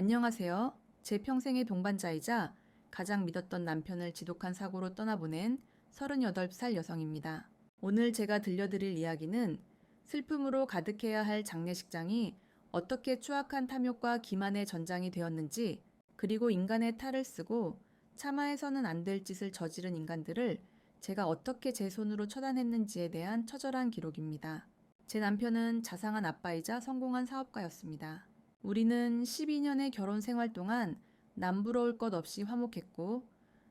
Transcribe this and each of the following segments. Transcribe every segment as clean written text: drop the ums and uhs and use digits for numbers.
안녕하세요. 제 평생의 동반자이자 가장 믿었던 남편을 지독한 사고로 떠나보낸 38살 여성입니다. 오늘 제가 들려드릴 이야기는 슬픔으로 가득해야 할 장례식장이 어떻게 추악한 탐욕과 기만의 전장이 되었는지, 그리고 인간의 탈을 쓰고 참아해서는 안 될 짓을 저지른 인간들을 제가 어떻게 제 손으로 처단했는지에 대한 처절한 기록입니다. 제 남편은 자상한 아빠이자 성공한 사업가였습니다. 우리는 12년의 결혼 생활 동안 남부러울 것 없이 화목했고,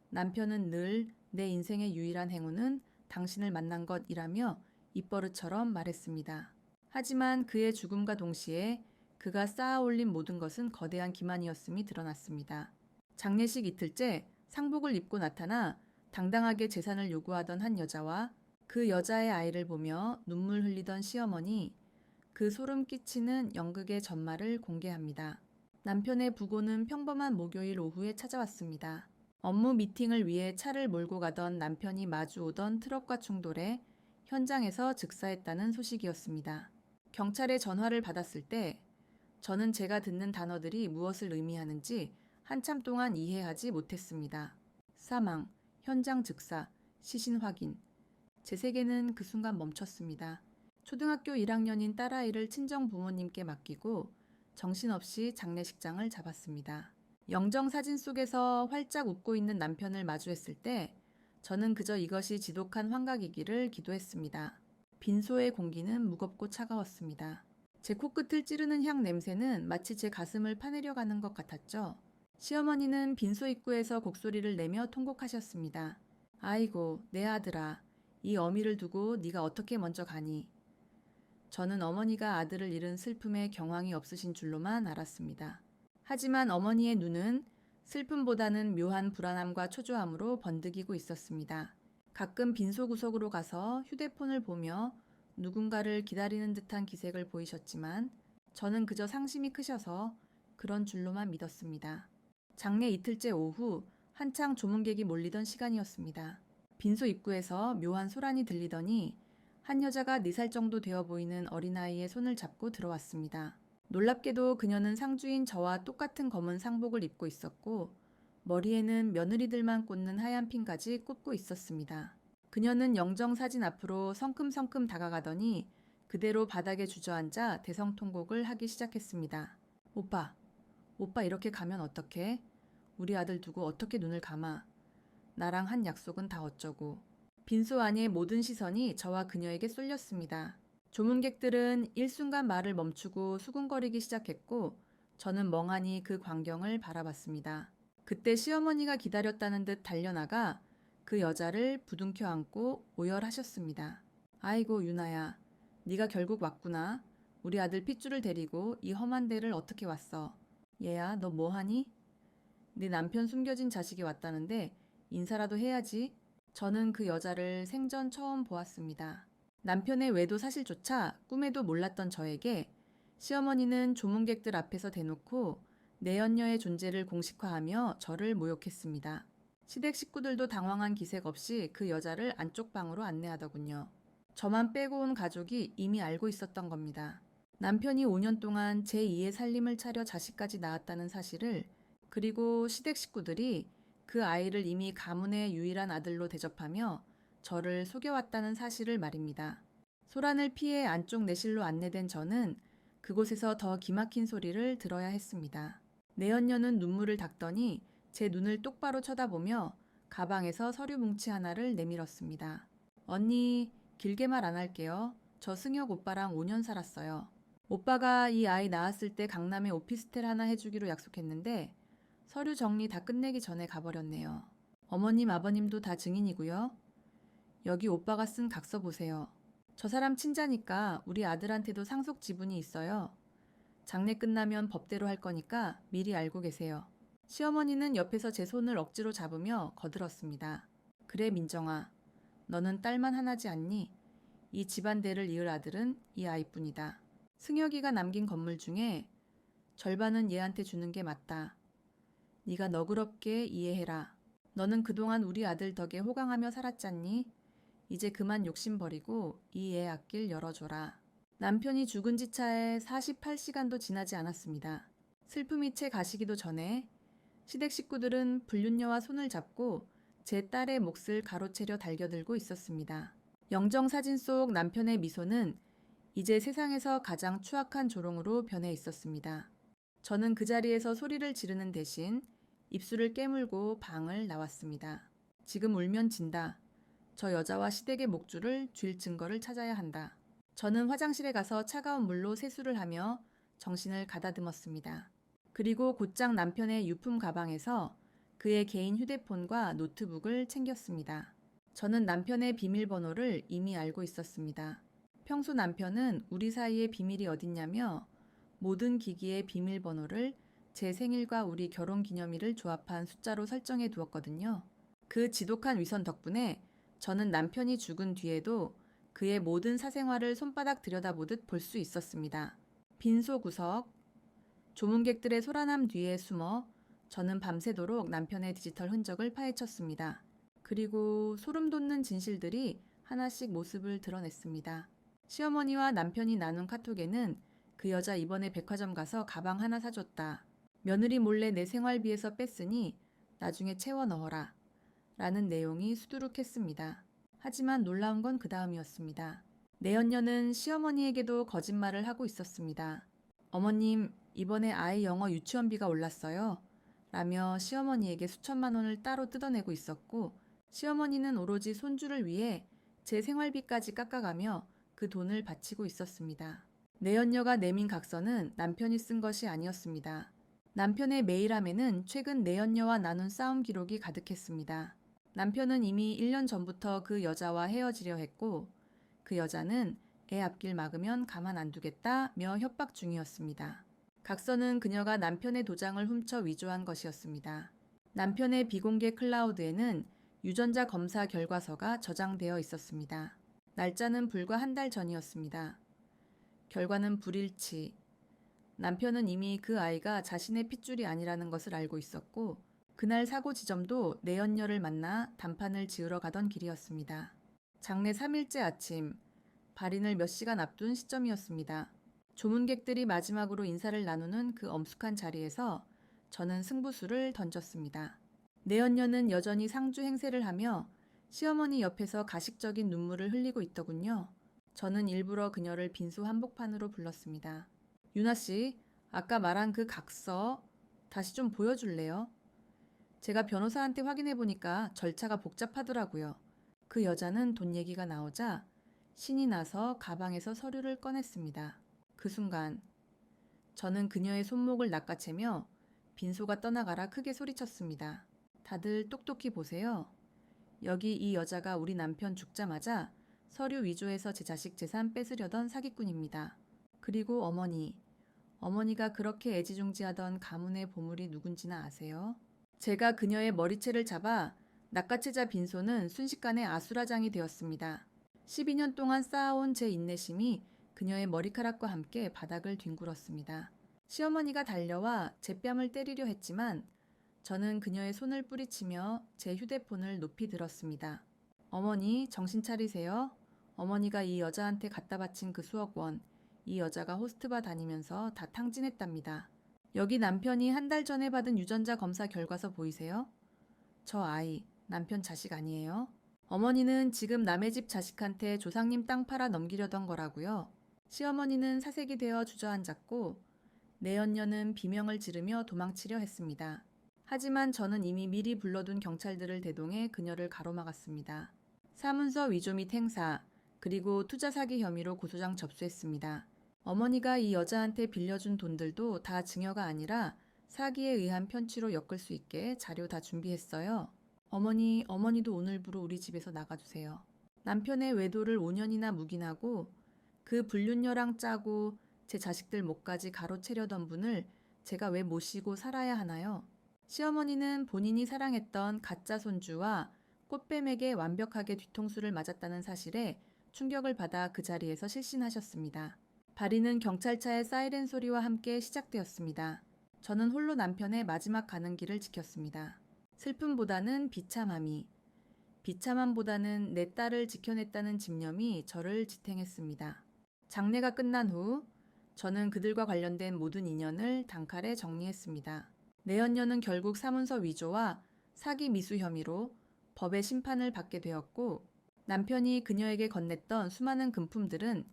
남편은 늘 내 인생의 유일한 행운은 당신을 만난 것이라며 입버릇처럼 말했습니다. 하지만 그의 죽음과 동시에 그가 쌓아 올린 모든 것은 거대한 기만이었음이 드러났습니다. 장례식 이틀째 상복을 입고 나타나 당당하게 재산을 요구하던 한 여자와 그 여자의 아이를 보며 눈물 흘리던 시어머니, 그 소름 끼치는 연극의 전말을 공개합니다. 남편의 부고는 평범한 목요일 오후에 찾아왔습니다. 업무 미팅을 위해 차를 몰고 가던 남편이 마주오던 트럭과 충돌해 현장에서 즉사했다는 소식이었습니다. 경찰에 전화를 받았을 때 저는 제가 듣는 단어들이 무엇을 의미하는지 한참 동안 이해하지 못했습니다. 사망, 현장 즉사, 시신 확인. 제 세계는 그 순간 멈췄습니다. 초등학교 1학년인 딸아이를 친정 부모님께 맡기고 정신없이 장례식장을 잡았습니다. 영정사진 속에서 활짝 웃고 있는 남편을 마주했을 때 저는 그저 이것이 지독한 환각이기를 기도했습니다. 빈소의 공기는 무겁고 차가웠습니다. 제 코끝을 찌르는 향 냄새는 마치 제 가슴을 파내려 가는 것 같았죠. 시어머니는 빈소 입구에서 곡소리를 내며 통곡하셨습니다. 아이고, 내 아들아, 이 어미를 두고 네가 어떻게 먼저 가니? 저는 어머니가 아들을 잃은 슬픔에 경황이 없으신 줄로만 알았습니다. 하지만 어머니의 눈은 슬픔보다는 묘한 불안함과 초조함으로 번득이고 있었습니다. 가끔 빈소 구석으로 가서 휴대폰을 보며 누군가를 기다리는 듯한 기색을 보이셨지만 저는 그저 상심이 크셔서 그런 줄로만 믿었습니다. 장례 이틀째 오후 한창 조문객이 몰리던 시간이었습니다. 빈소 입구에서 묘한 소란이 들리더니 한 여자가 4살 정도 되어 보이는 어린아이의 손을 잡고 들어왔습니다. 놀랍게도 그녀는 상주인 저와 똑같은 검은 상복을 입고 있었고 머리에는 며느리들만 꽂는 하얀 핀까지 꽂고 있었습니다. 그녀는 영정사진 앞으로 성큼성큼 다가가더니 그대로 바닥에 주저앉아 대성통곡을 하기 시작했습니다. 오빠 이렇게 가면 어떡해? 우리 아들 두고 어떻게 눈을 감아? 나랑 한 약속은 다 어쩌고. 빈소 안의 모든 시선이 저와 그녀에게 쏠렸습니다. 조문객들은 일순간 말을 멈추고 수군거리기 시작했고 저는 멍하니 그 광경을 바라봤습니다. 그때 시어머니가 기다렸다는 듯 달려나가 그 여자를 부둥켜 안고 오열하셨습니다. 아이고 유나야, 네가 결국 왔구나. 우리 아들 핏줄을 데리고 이 험한 데를 어떻게 왔어? 얘야, 너 뭐하니? 네 남편 숨겨진 자식이 왔다는데 인사라도 해야지. 저는 그 여자를 생전 처음 보았습니다. 남편의 외도 사실조차 꿈에도 몰랐던 저에게 시어머니는 조문객들 앞에서 대놓고 내연녀의 존재를 공식화하며 저를 모욕했습니다. 시댁 식구들도 당황한 기색 없이 그 여자를 안쪽 방으로 안내하더군요. 저만 빼고 온 가족이 이미 알고 있었던 겁니다. 남편이 5년 동안 제2의 살림을 차려 자식까지 낳았다는 사실을, 그리고 시댁 식구들이 그 아이를 이미 가문의 유일한 아들로 대접하며 저를 속여왔다는 사실을 말입니다. 소란을 피해 안쪽 내실로 안내된 저는 그곳에서 더 기막힌 소리를 들어야 했습니다. 내연녀는 눈물을 닦더니 제 눈을 똑바로 쳐다보며 가방에서 서류 뭉치 하나를 내밀었습니다. 언니, 길게 말 안 할게요. 저 승혁 오빠랑 5년 살았어요. 오빠가 이 아이 낳았을 때 강남에 오피스텔 하나 해주기로 약속했는데 서류 정리 다 끝내기 전에 가버렸네요. 어머님, 아버님도 다 증인이고요. 여기 오빠가 쓴 각서 보세요. 저 사람 친자니까 우리 아들한테도 상속 지분이 있어요. 장례 끝나면 법대로 할 거니까 미리 알고 계세요. 시어머니는 옆에서 제 손을 억지로 잡으며 거들었습니다. 그래 민정아, 너는 딸만 하나지 않니? 이 집안대를 이을 아들은 이 아이뿐이다. 승혁이가 남긴 건물 중에 절반은 얘한테 주는 게 맞다. 네가 너그럽게 이해해라. 너는 그동안 우리 아들 덕에 호강하며 살았잖니? 이제 그만 욕심 버리고 이 애 앞길 열어줘라. 남편이 죽은 지 차에 48시간도 지나지 않았습니다. 슬픔이 채 가시기도 전에 시댁 식구들은 불륜녀와 손을 잡고 제 딸의 몫을 가로채려 달겨들고 있었습니다. 영정사진 속 남편의 미소는 이제 세상에서 가장 추악한 조롱으로 변해 있었습니다. 저는 그 자리에서 소리를 지르는 대신 입술을 깨물고 방을 나왔습니다. 지금 울면 진다. 저 여자와 시댁의 목줄을 쥘 증거를 찾아야 한다. 저는 화장실에 가서 차가운 물로 세수를 하며 정신을 가다듬었습니다. 그리고 곧장 남편의 유품 가방에서 그의 개인 휴대폰과 노트북을 챙겼습니다. 저는 남편의 비밀번호를 이미 알고 있었습니다. 평소 남편은 우리 사이에 비밀이 어딨냐며 모든 기기의 비밀번호를 제 생일과 우리 결혼기념일을 조합한 숫자로 설정해 두었거든요. 그 지독한 위선 덕분에 저는 남편이 죽은 뒤에도 그의 모든 사생활을 손바닥 들여다보듯 볼 수 있었습니다. 빈소 구석, 조문객들의 소란함 뒤에 숨어 저는 밤새도록 남편의 디지털 흔적을 파헤쳤습니다. 그리고 소름 돋는 진실들이 하나씩 모습을 드러냈습니다. 시어머니와 남편이 나눈 카톡에는 그 여자 이번에 백화점 가서 가방 하나 사줬다. 며느리 몰래 내 생활비에서 뺐으니 나중에 채워 넣어라. 라는 내용이 수두룩했습니다. 하지만 놀라운 건 그 다음이었습니다. 내연녀는 시어머니에게도 거짓말을 하고 있었습니다. 어머님, 이번에 아이 영어 유치원비가 올랐어요. 라며 시어머니에게 수천만 원을 따로 뜯어내고 있었고, 시어머니는 오로지 손주를 위해 제 생활비까지 깎아가며 그 돈을 바치고 있었습니다. 내연녀가 내민 각서는 남편이 쓴 것이 아니었습니다. 남편의 메일함에는 최근 내연녀와 나눈 싸움 기록이 가득했습니다. 남편은 이미 1년 전부터 그 여자와 헤어지려 했고 그 여자는 애 앞길 막으면 가만 안 두겠다며 협박 중이었습니다. 각서는 그녀가 남편의 도장을 훔쳐 위조한 것이었습니다. 남편의 비공개 클라우드에는 유전자 검사 결과서가 저장되어 있었습니다. 날짜는 불과 한 달 전이었습니다. 결과는 불일치. 남편은 이미 그 아이가 자신의 핏줄이 아니라는 것을 알고 있었고 그날 사고 지점도 내연녀를 만나 단판을 지으러 가던 길이었습니다. 장례 3일째 아침, 발인을 몇 시간 앞둔 시점이었습니다. 조문객들이 마지막으로 인사를 나누는 그 엄숙한 자리에서 저는 승부수를 던졌습니다. 내연녀는 여전히 상주 행세를 하며 시어머니 옆에서 가식적인 눈물을 흘리고 있더군요. 저는 일부러 그녀를 빈소 한복판으로 불렀습니다. 유나 씨, 아까 말한 그 각서 다시 좀 보여줄래요? 제가 변호사한테 확인해 보니까 절차가 복잡하더라고요. 그 여자는 돈 얘기가 나오자 신이 나서 가방에서 서류를 꺼냈습니다. 그 순간 저는 그녀의 손목을 낚아채며 빈소가 떠나가라 크게 소리쳤습니다. 다들 똑똑히 보세요. 여기 이 여자가 우리 남편 죽자마자 서류 위조해서 제 자식 재산 뺏으려던 사기꾼입니다. 그리고 어머니가 그렇게 애지중지하던 가문의 보물이 누군지나 아세요? 제가 그녀의 머리채를 잡아 낚아채자 빈소는 순식간에 아수라장이 되었습니다. 12년 동안 쌓아온 제 인내심이 그녀의 머리카락과 함께 바닥을 뒹굴었습니다. 시어머니가 달려와 제 뺨을 때리려 했지만 저는 그녀의 손을 뿌리치며 제 휴대폰을 높이 들었습니다. 어머니, 정신 차리세요. 어머니가 이 여자한테 갖다 바친 그 수억 원, 이 여자가 호스트바 다니면서 다 탕진했답니다. 여기 남편이 한 달 전에 받은 유전자 검사 결과서 보이세요? 저 아이, 남편 자식 아니에요? 어머니는 지금 남의 집 자식한테 조상님 땅 팔아 넘기려던 거라고요. 시어머니는 사색이 되어 주저앉았고 내연녀는 비명을 지르며 도망치려 했습니다. 하지만 저는 이미 미리 불러둔 경찰들을 대동해 그녀를 가로막았습니다. 사문서 위조 및 행사, 그리고 투자 사기 혐의로 고소장 접수했습니다. 어머니가 이 여자한테 빌려준 돈들도 다 증여가 아니라 사기에 의한 편취로 엮을 수 있게 자료 다 준비했어요. 어머니도 오늘부로 우리 집에서 나가주세요. 남편의 외도를 5년이나 묵인하고 그 불륜녀랑 짜고 제 자식들 목까지 가로채려던 분을 제가 왜 모시고 살아야 하나요? 시어머니는 본인이 사랑했던 가짜 손주와 꽃뱀에게 완벽하게 뒤통수를 맞았다는 사실에 충격을 받아 그 자리에서 실신하셨습니다. 발인은 경찰차의 사이렌 소리와 함께 시작되었습니다. 저는 홀로 남편의 마지막 가는 길을 지켰습니다. 슬픔보다는 비참함보다는 내 딸을 지켜냈다는 집념이 저를 지탱했습니다. 장례가 끝난 후 저는 그들과 관련된 모든 인연을 단칼에 정리했습니다. 내연녀는 결국 사문서 위조와 사기 미수 혐의로 법의 심판을 받게 되었고, 남편이 그녀에게 건넸던 수많은 금품들은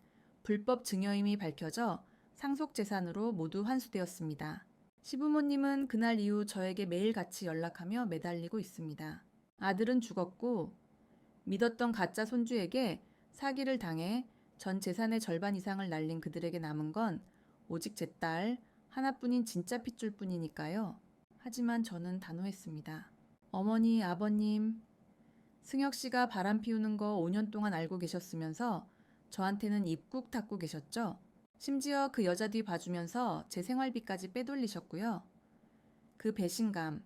불법 증여임이 밝혀져 상속재산으로 모두 환수되었습니다. 시부모님은 그날 이후 저에게 매일같이 연락하며 매달리고 있습니다. 아들은 죽었고 믿었던 가짜 손주에게 사기를 당해 전 재산의 절반 이상을 날린 그들에게 남은 건 오직 제 딸 하나뿐인 진짜 핏줄뿐이니까요. 하지만 저는 단호했습니다. 어머니, 아버님, 승혁 씨가 바람 피우는 거 5년 동안 알고 계셨으면서 저한테는 입 꾹 닫고 계셨죠? 심지어 그 여자 뒤 봐주면서 제 생활비까지 빼돌리셨고요. 그 배신감,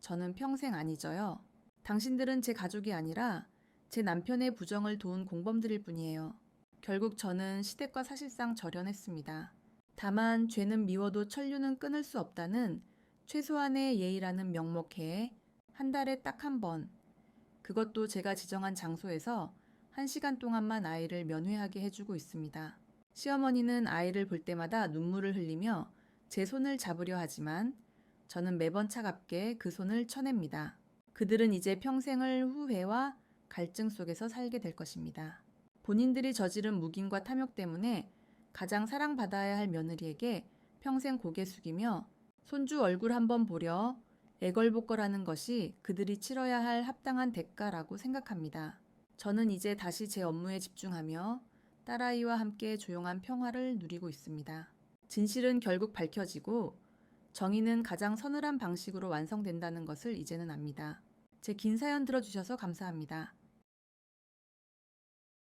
저는 평생 안 잊어요. 당신들은 제 가족이 아니라 제 남편의 부정을 도운 공범들일 뿐이에요. 결국 저는 시댁과 사실상 절연했습니다. 다만 죄는 미워도 천류는 끊을 수 없다는 최소한의 예의라는 명목해에 한 달에 딱 한 번, 그것도 제가 지정한 장소에서 1시간 동안만 아이를 면회하게 해주고 있습니다. 시어머니는 아이를 볼 때마다 눈물을 흘리며 제 손을 잡으려 하지만 저는 매번 차갑게 그 손을 쳐냅니다. 그들은 이제 평생을 후회와 갈증 속에서 살게 될 것입니다. 본인들이 저지른 묵인과 탐욕 때문에 가장 사랑받아야 할 며느리에게 평생 고개 숙이며 손주 얼굴 한번 보려 애걸복걸하는 것이 그들이 치러야 할 합당한 대가라고 생각합니다. 저는 이제 다시 제 업무에 집중하며 딸아이와 함께 조용한 평화를 누리고 있습니다. 진실은 결국 밝혀지고 정의는 가장 서늘한 방식으로 완성된다는 것을 이제는 압니다. 제 긴 사연 들어주셔서 감사합니다.